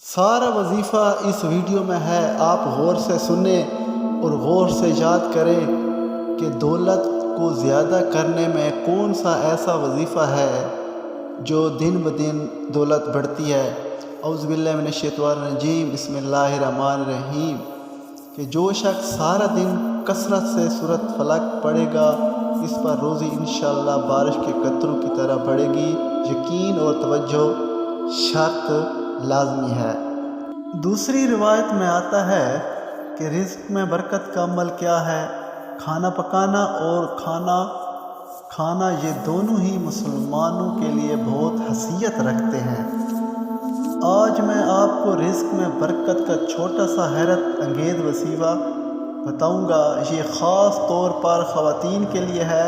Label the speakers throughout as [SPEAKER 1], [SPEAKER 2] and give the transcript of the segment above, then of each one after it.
[SPEAKER 1] سارا وظیفہ اس ویڈیو میں ہے، آپ غور سے سنیں اور غور سے یاد کریں کہ دولت کو زیادہ کرنے میں کون سا ایسا وظیفہ ہے جو دن بدن دولت بڑھتی ہے۔ اعوذ باللہ من الشیطان الرجیم، بسم اللہ الرحمن الرحیم۔ کہ جو شخص سارا دن کثرت سے سورۃ فلق پڑھے گا، اس پر روزی انشاءاللہ بارش کے قطروں کی طرح بڑھے گی۔ یقین اور توجہ شرط لازمی ہے۔ دوسری روایت میں آتا ہے کہ رزق میں برکت کا عمل کیا ہے؟ کھانا پکانا اور کھانا کھانا، یہ دونوں ہی مسلمانوں کے لیے بہت حیثیت رکھتے ہیں۔ آج میں آپ کو رزق میں برکت کا چھوٹا سا حیرت انگیز وظیفہ بتاؤں گا۔ یہ خاص طور پر خواتین کے لیے ہے،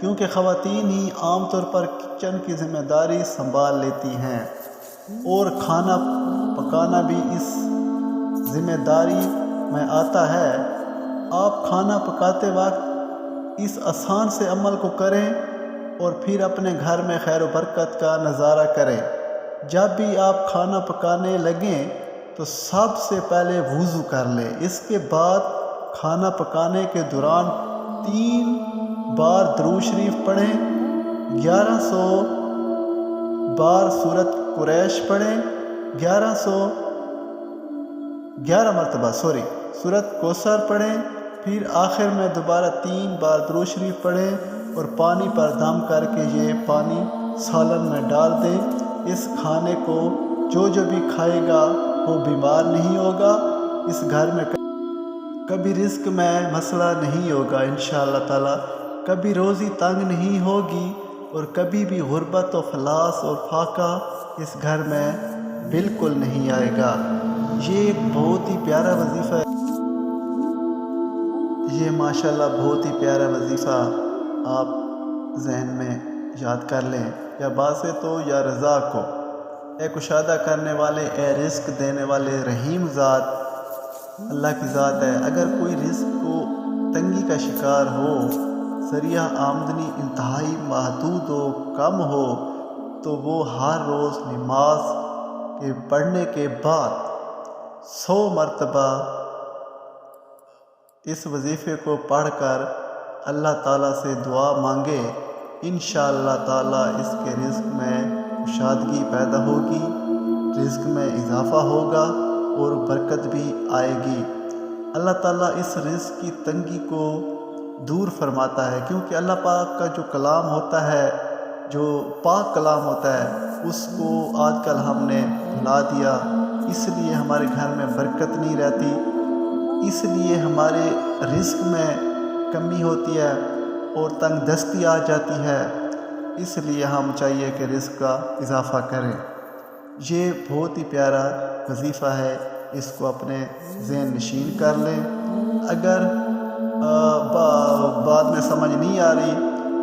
[SPEAKER 1] کیونکہ خواتین ہی عام طور پر کچن کی ذمہ داری سنبھال لیتی ہیں، اور کھانا پکانا بھی اس ذمہ داری میں آتا ہے۔ آپ کھانا پکاتے وقت اس آسان سے عمل کو کریں اور پھر اپنے گھر میں خیر و برکت کا نظارہ کریں۔ جب بھی آپ کھانا پکانے لگیں تو سب سے پہلے وضو کر لیں۔ اس کے بعد کھانا پکانے کے دوران 3 بار درود شریف پڑھیں، 1100 بار سورۃ قریش پڑھیں، 11 مرتبہ سورۃ کوثر پڑھیں، پھر آخر میں دوبارہ 3 بار درود شریف پڑھیں اور پانی پر دم کر کے یہ پانی سالن میں ڈال دیں۔ اس کھانے کو جو بھی کھائے گا وہ بیمار نہیں ہوگا۔ اس گھر میں کبھی رزق میں مسئلہ نہیں ہوگا انشاءاللہ تعالی، کبھی روزی تنگ نہیں ہوگی، اور کبھی بھی غربت و افلاس اور فاقہ اس گھر میں بالکل نہیں آئے گا۔ یہ ایک بہت ہی پیارا وظیفہ ہے۔ یہ ماشاءاللہ بہت ہی پیارا وظیفہ آپ ذہن میں یاد کر لیں، یا باسط ہو یا رزاق ہو۔ اے کشادہ کرنے والے، اے رزق دینے والے، رحیم ذات اللہ کی ذات ہے۔ اگر کوئی رزق کو تنگی کا شکار ہو، ذریعہ آمدنی انتہائی محدود ہو، کم ہو، تو وہ ہر روز نماز کے پڑھنے کے بعد 100 مرتبہ اس وظیفے کو پڑھ کر اللہ تعالیٰ سے دعا مانگے، انشاءاللہ تعالیٰ اس کے رزق میں کشادگی پیدا ہوگی، رزق میں اضافہ ہوگا اور برکت بھی آئے گی۔ اللہ تعالیٰ اس رزق کی تنگی کو دور فرماتا ہے، کیونکہ اللہ پاک کا جو کلام ہوتا ہے، جو پاک کلام ہوتا ہے، اس کو آج کل ہم نے بھلا دیا، اس لیے ہمارے گھر میں برکت نہیں رہتی، اس لیے ہمارے رزق میں کمی ہوتی ہے اور تنگ دستی آ جاتی ہے۔ اس لیے ہم چاہیے کہ رزق کا اضافہ کریں۔ یہ بہت ہی پیارا وظیفہ ہے، اس کو اپنے ذہن نشین کر لیں۔ اگر بعد میں سمجھ نہیں آ رہی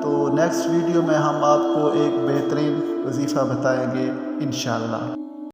[SPEAKER 1] تو نیکسٹ ویڈیو میں ہم آپ کو ایک بہترین وظیفہ بتائیں گے انشاءاللہ۔